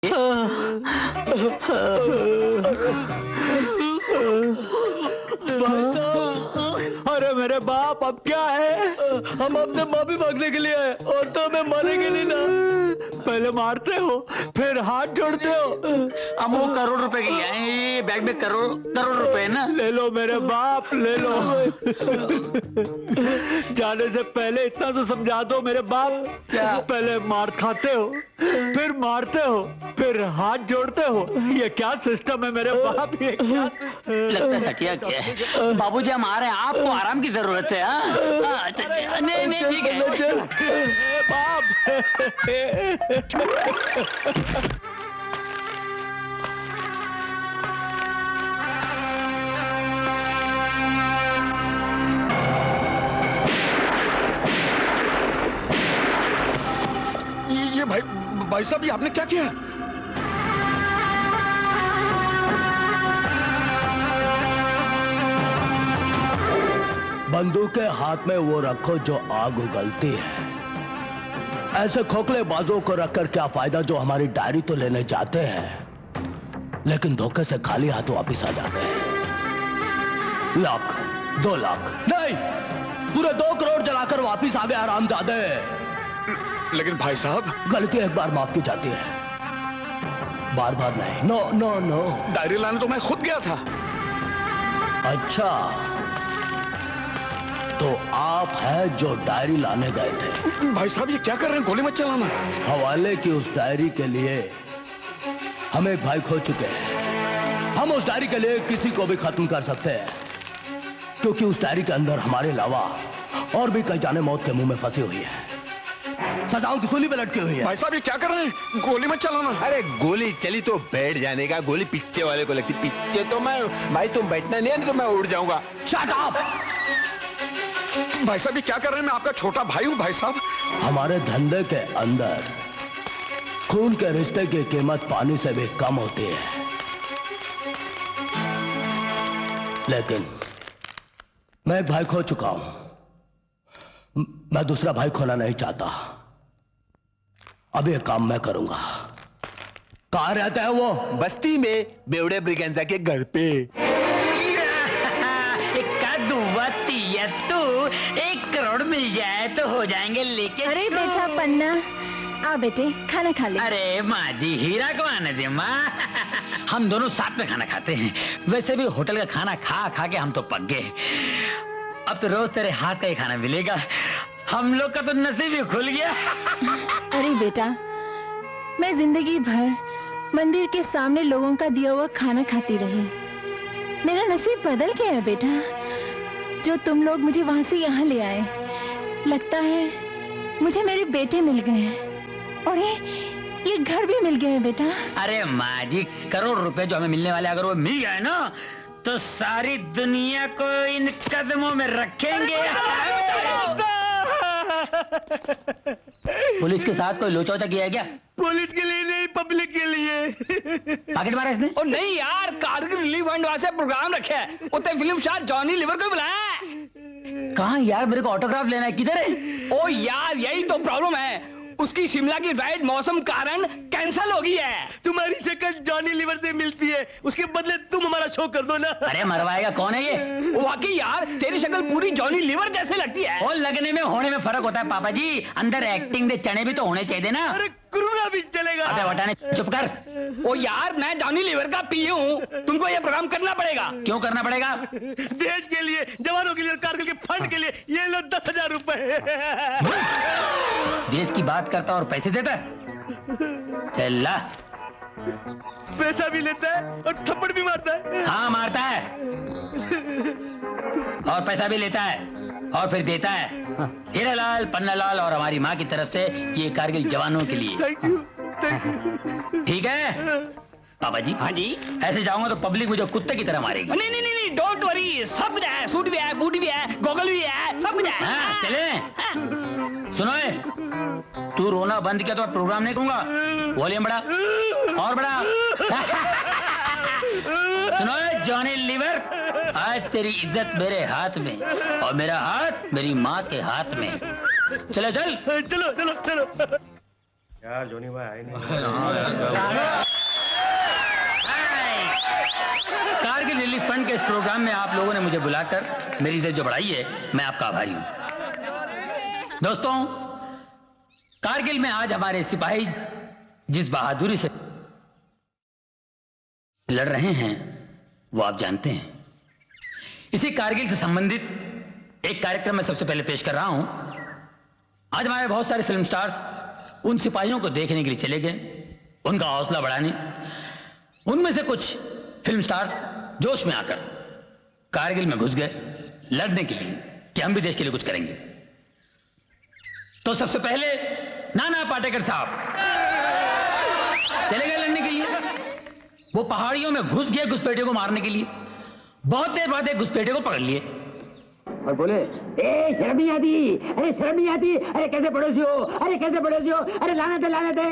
अरे मेरे बाप, अब क्या है? हम आपसे माफी मांगने के लिए आए और तो हमें मारेंगे नहीं ना? पहले मारते हो, फिर हाथ जोड़ते हो। हम वो करोड़ रुपए के लिए आए, ये बैग में करोड़ रुपए ना। ले लो मेरे बाप, ले लो। जाने से पहले इतना तो समझा दो मेरे बाप। क्या? पहले मार खाते हो, फिर मारते हो, फिर हाथ जोड़ते हो। ये क्या सिस्टम है मेरे बाप? ये क्या सिस्टम? लगता है सटिया क्या है। बाबूजी हम आ रहे हैं, आपको आराम की जरूरत है। नहीं ठीक है। चल बाप। ये भाई साहब, ये आपने क्या किया? बंदूक के हाथ में वो रखो जो आग उगलती है। ऐसे खोखले बाजों को रखकर क्या फायदा जो हमारी डायरी तो लेने जाते हैं, लेकिन धोखे से खाली हाथ वापिस आ जाते हैं। 2 लाख नहीं, पूरे 2 करोड़ जलाकर वापिस आ गए हरामजादे। लेकिन भाई साहब, गलती एक बार माफ की जाती है, बार बार नहीं। No no no. डायरी लाने तो मैं खुद गया था। अच्छा, तो आप हैं जो डायरी लाने गए थे? भाई साहब ये क्या कर रहे हैं? गोली मत चलाना। हवाले की उस डायरी के लिए हम एक भाई खो चुके हैं। हम उस डायरी के लिए किसी को भी खत्म कर सकते हैं, क्योंकि उस डायरी के अंदर हमारे अलावा और भी कई जाने मौत के मुंह में फंसी हुई है, सजाओं की सूली पे लटकी हुई है। भाई साहब ये क्या कर रहे हैं? गोली मत चलाना। अरे गोली चली तो बैठ जाने का, गोली पीछे वाले को लगती। पीछे तो मैं, भाई तुम बैठना नहीं है, नहीं तो मैं उड़ जाऊंगा। Shut up! भाई साहब ये क्या कर रहे हैं? मैं आपका छोटा भाई हूं भाई साहब। हमारे धंधे के अंदर खून के रिश्ते की कीमत पानी से भी कम होती है, लेकिन मैं एक भाई खो चुका हूं। मैं दूसरा भाई खोना नहीं चाहता। अब ये काम मैं करूंगा। कहां रहता है वो? बस्ती में बेवड़े ब्रिगेंजा के घर पे। 1 करोड़ मिल जाए तो हो जाएंगे, लेकिन अरे बेटा पन्ना, आ बेटे खाना खा ले। अरे माँ जी, हीरा को आने दे माँ। हम दोनों साथ में खाना खाते हैं। वैसे भी होटल का खाना खा खा के हम तो पक गए। अब तो रोज तेरे हाथ का ही खाना मिलेगा। हम लोग का तो नसीब ही खुल गया। अरे बेटा, मैं जिंदगी भर मंदिर के सामने लोगों का दिया हुआ खाना खाती रही। मेरा नसीब बदल गया है बेटा, जो तुम लोग मुझे वहां से यहाँ ले आए। लगता है मुझे मेरे बेटे मिल गए हैं और ये घर भी मिल गया है बेटा। अरे माँ जी, करोड़ रुपए जो हमें मिलने वाले अगर वो मिल जाए ना, तो सारी दुनिया को इन कदमों में रखेंगे। पुलिस के साथ कोई लोचा वोचा किया है क्या? पुलिस के लिए नहीं, पब्लिक के लिए। पॉकेट मारा इसने? ओ नहीं यार, कारगिल रिलीफ फंड वास्ते प्रोग्राम रखे है। उतने फिल्म स्टार जॉनी लीवर को बुलाया है। कहाँ यार, मेरे को ऑटोग्राफ लेना है। किधर है? ओ यार, यही तो प्रॉब्लम है। उसकी शिमला की राइड मौसम कारण कैंसल हो गई है। तुम्हारी शक्ल जॉनी लीवर से मिलती है, उसके बदले तुम हमारा शो कर दो ना। अरे मरवाएगा कौन है ये? वाकई यार, तेरी शक्ल पूरी जॉनी लीवर जैसे लगती है। और लगने में होने में फर्क होता है पापा जी। अंदर एक्टिंग दे चने भी तो होने चाहिए ना। अरे कुरुना भी चलेगा। अबे वटाने, चुप कर। ओ यार, मैं जॉनी लीवर का पीए हूँ। तुमको ये प्रोग्राम करना पड़ेगा। क्यों करना पड़ेगा? देश के लिए, जवानों के लिए और कारगिल के फंड के लिए। ये लो 10,000 रुपए। देश की बात करता और पैसे देता? चल ला। पैसा भी लेता है और थप्पड़ भी मारता है। हाँ मारता है, और पैसा भी लेता है और फिर देता है। हीरालाल, पन्नालाल और हमारी माँ की तरफ से ये कारगिल जवानों के लिए। Thank you. ठीक है पापा जी? हाँ जी। ऐसे जाऊंगा तो पब्लिक मुझे कुत्ते की तरह मारेगी। नहीं, डोंट वरी, सब कुछ है। सूट भी है, बूट भी है, गॉगल भी है, सब कुछ है। हाँ चले। सुनो, तू रोना बंद किया तो प्रोग्राम नहीं करूंगा। वॉल्यूम बढ़ा और बढ़ा। सुनो जॉनी लीवर, आज तेरी इज्जत मेरे हाथ में और मेरा हाथ मेरी माँ के हाथ में। चलो चल। चलो चलो चलो। यार जोनी भाई आए नहीं। कारगिल रिलीफ फंड के इस प्रोग्राम में आप लोगों ने मुझे बुलाकर मेरी इज्जत जो बढ़ाई है, मैं आपका आभारी हूं। दोस्तों, कारगिल में आज हमारे सिपाही जिस बहादुरी से लड़ रहे हैं वो आप जानते हैं। इसी कारगिल से संबंधित एक कार्यक्रम मैं सबसे पहले पेश कर रहा हूं। आज हमारे बहुत सारे फिल्म स्टार्स उन सिपाहियों को देखने के लिए चले गए, उनका हौसला बढ़ाने। उनमें से कुछ फिल्म स्टार्स जोश में आकर कारगिल में घुस गए लड़ने के लिए कि हम भी देश के लिए कुछ करेंगे। तो सबसे पहले नाना पाटेकर साहब चले गए लड़ने के लिए। वो पहाड़ियों में घुस गए घुसपैठियों को मारने के लिए। बहुत देर बाद एक घुसपैठिए को पकड़ लिए और बोले, ए शर्म नहीं आती, अरे शर्म नहीं आती, अरे कैसे पड़ोसी हो, अरे कैसे पड़ोसी हो, अरे लानत है,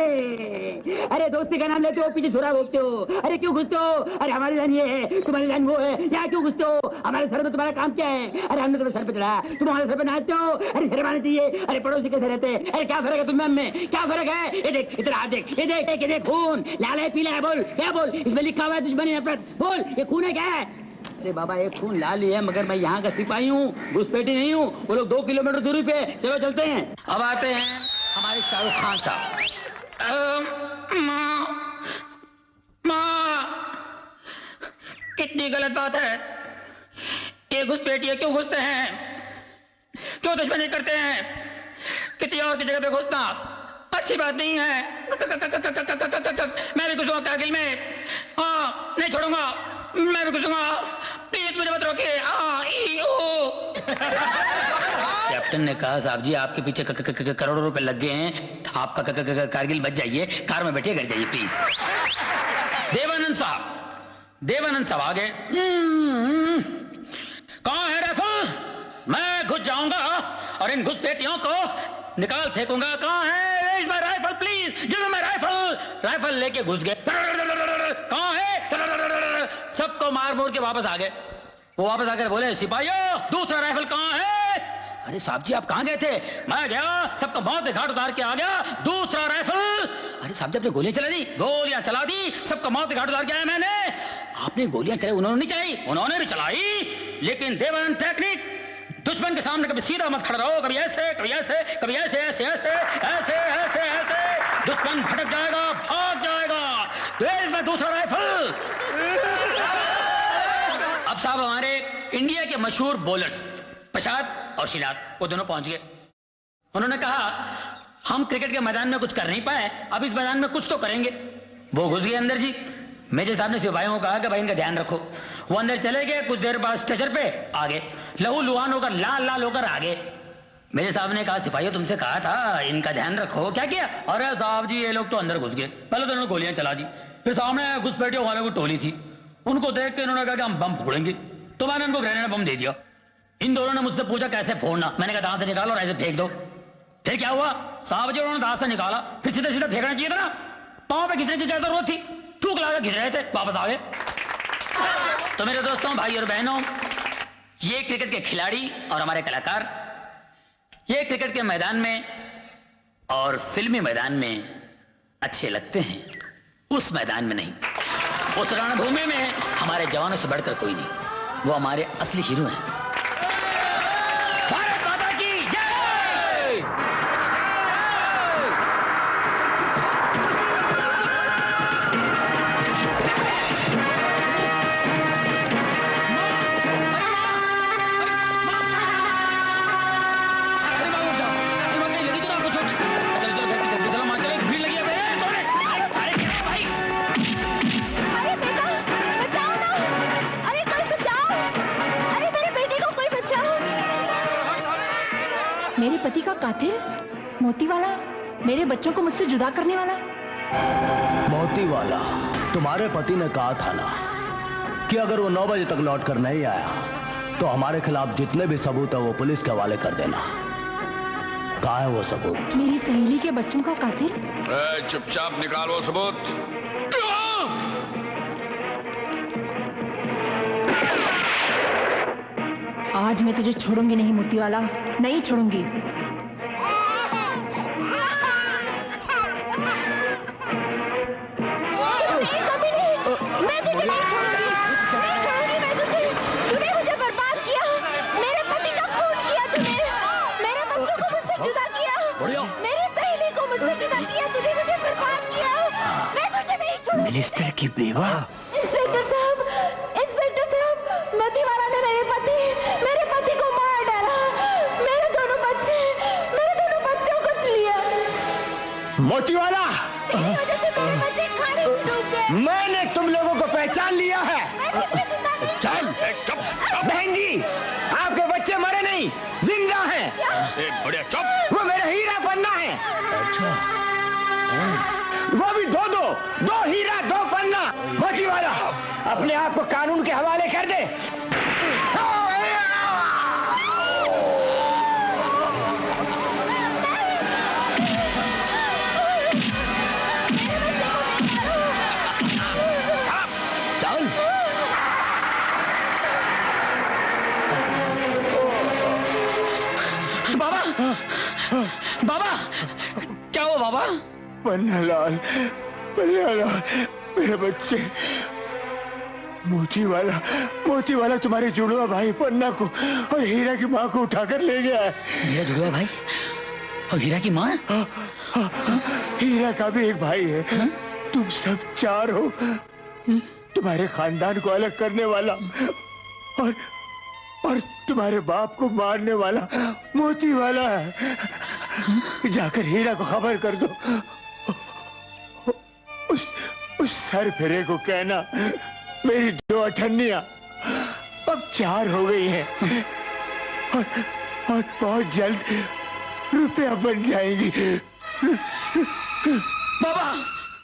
अरे दोस्ती का नाम लेते हो, पीछे छुरा घोपते हो, अरे क्यों घुसते हो, अरे हमारी जान ये है, तुम्हारी जान वो है, यहाँ क्यों घुसते हो, हमारे सर में तुम्हारा काम क्या है, अरे हमने तुम्हें सर पे चढ़ाया, तुम हमारे सर पे नाचते हो, अरे शर्म आनी चाहिए, अरे पड़ोसी कैसे रहते हैं, अरे क्या फर्क है तुम्हें में, क्या फर्क है, ये देख इधर हाथ देख, ये देख खून लाल है पीला है, बोल क्या बोल, इसमें लिखा हुआ है दुश्मनी नफरत, बोल ये खून है क्या है। अरे बाबा एक खून लाल ही है, मगर मैं यहाँ का सिपाही हूँ, घुसपैठी नहीं हूँ। वो लोग 2 किलोमीटर दूरी पे, चलो चलते हैं। अब आते हैं हमारे शाहरुख खान साहब। माँ, कितनी गलत बात है, ये घुसपैठी क्यों घुसते हैं, क्यों दुश्मनी करते हैं, किसी और की जगह पे घुसना अच्छी बात नहीं है। मैं भी घुसूंगा कारगिल में, हाँ नहीं छोड़ूंगा, मैं भी घुसूंगा, प्लीज मुझे मत रोकिए। कैप्टन ने कहा, साहब जी आपके पीछे करोड़ों रुपए लग गए हैं, आपका कारगिल बच जाइए, कार में बैठिए घर जाइए प्लीज। देवानंद साहब आ गए। कहाँ है राइफल, मैं घुस जाऊंगा और इन घुसपैठियों को निकाल फेंकूंगा। कहाँ है rifle, please give me rifle लेके घुस गए। कहाँ है, सबको मार मोर के वापस आ गए। वो वापस आकर बोले, सिपाहियों दूसरा राइफल कहाँ है। अरे साहब जी आप कहाँ गए थे, मैं गया सबका मौत के घाट उतार के आ गया, दूसरा राइफल। अरे साहब जी आपने गोलियां चला दी, सबका मौत के घाट उतार के आया मैंने। आपने गोलियां चलाई, उन्होंने नहीं चलाई, उन्होंने भी चलाई, लेकिन देवानंद टेक्निक, दुश्मन के सामने कभी सीधा मत खड़ा रहो, कभी ऐसे कभी ऐसे कभी ऐसे ऐसे ऐसे ऐसे ऐसे ऐसे, दुश्मन भटक जाएगा, भाग जाएगा। देश में दूसरा राइफल। अब साहब हमारे इंडिया के मशहूर बॉलर्स प्रसाद और शिराज वो दोनों पहुंच गए। उन्होंने कहा हम क्रिकेट के मैदान में कुछ कर नहीं पाए, अब इस मैदान में कुछ तो करेंगे। वो घुस गए अंदर जी। मेजर साहब ने सिपाहियों को कहा कि भाई इनका ध्यान रखो। वो अंदर चले गए, कुछ देर बाद स्ट्रेचर पे आ गए, लहू लुहान होकर लाल होकर आ गए। मेरे साहब ने कहा, सिपाहियों तुमसे कहा था इनका ध्यान रखो, क्या किया। अरे साहब जी ये लोग तो अंदर घुस गए, पहले तो उन्होंने गोलियां चला दी, फिर सामने घुसपैठियों वाले को टोली थी, उनको देख के इन्होंने कहा कि हम बम फोड़ेंगे, तो मैंने उनको ग्रेनेड बम दे दिया। इन दोनों ने मुझसे पूछा कैसे फोड़ना, मैंने कहा दांत से निकालो और ऐसे फेंक दो। फिर क्या हुआ, साहब जी उन्होंने दांत से निकाला, फिर सीधे सीधे फेंकना चाहिए था ना, पांव पे घिसने की क्या जरूरत थी, थूक लगा घिस रहे थे, वापस आ गए। तो मेरे दोस्तों, भाई और बहनों, ये क्रिकेट के खिलाड़ी और हमारे कलाकार, ये क्रिकेट के मैदान में और फिल्मी मैदान में अच्छे लगते हैं, उस मैदान में नहीं। उस रणभूमि में हमारे जवानों से बढ़कर कोई नहीं, वो हमारे असली हीरो हैं। भारत माता की जय। मेरे पति का कातिल मोतीवाला, मेरे बच्चों को मुझसे जुदा करने वाला। मोतीवाला, तुम्हारे पति ने कहा था ना कि अगर वो 9 बजे तक लौट कर नहीं आया तो हमारे खिलाफ जितने भी सबूत है वो पुलिस के हवाले कर देना। कहाँ है वो सबूत? मेरी सहेली के बच्चों का कातिल। चुपचाप निकालो सबूत। आज मैं तुझे छोड़ूंगी नहीं मोतीवाला, नहीं छोड़ूंगी। मैं तुझे नहीं छोड़ूंगी, नहीं छोड़ूंगी मैं तुझे। तूने मुझे बर्बाद किया, मेरे पति का खून किया तूने, मेरे बच्चों को मुझसे जुदा किया, मेरी सहेली को मुझसे जुदा किया, तूने मुझे बर्बाद किया। मैं तुझे नहीं छोड़ूंगी। मिनिस्टर की बेवा। इंस्पेक्टर साहब, मोती वाला ने मेरे पति को मार डाला। मेरे दोनों बच्चों को लिया। मोती वाला, मेरी वजह से मेरे बच्चे खाने में डूब गए। मैंने तुम लोगों को पहचान लिया है। चल बहन जी, आपके बच्चे मरे नहीं, जिंदा हैं। बढ़िया चुप। वो मेरा हीरा पन्ना है। अच्छा, वो भी दो हीरा, 2 पन्ना। मोती वाला, अपने आप को कानून के हवाले कर दे। चल। बाबा, बाबा, क्या हुआ बाबा? पन्नालाल, मेरे बच्चे। मोती वाला तुम्हारे जुड़वा भाई पन्ना को और हीरा की माँ को उठाकर ले गया है। मेरा जुड़वा भाई और हीरा की माँ? हीरा का भी एक भाई है। तुम सब 4 हो। तुम्हारे खानदान को अलग करने वाला और तुम्हारे बाप को मारने वाला मोती वाला है। जाकर हीरा को खबर कर दो। उस सरफिरे को कहना मेरी 2 अठन्नियां अब 4 हो गई हैं और बहुत जल्द रुपया बन जाएंगी। बाबा,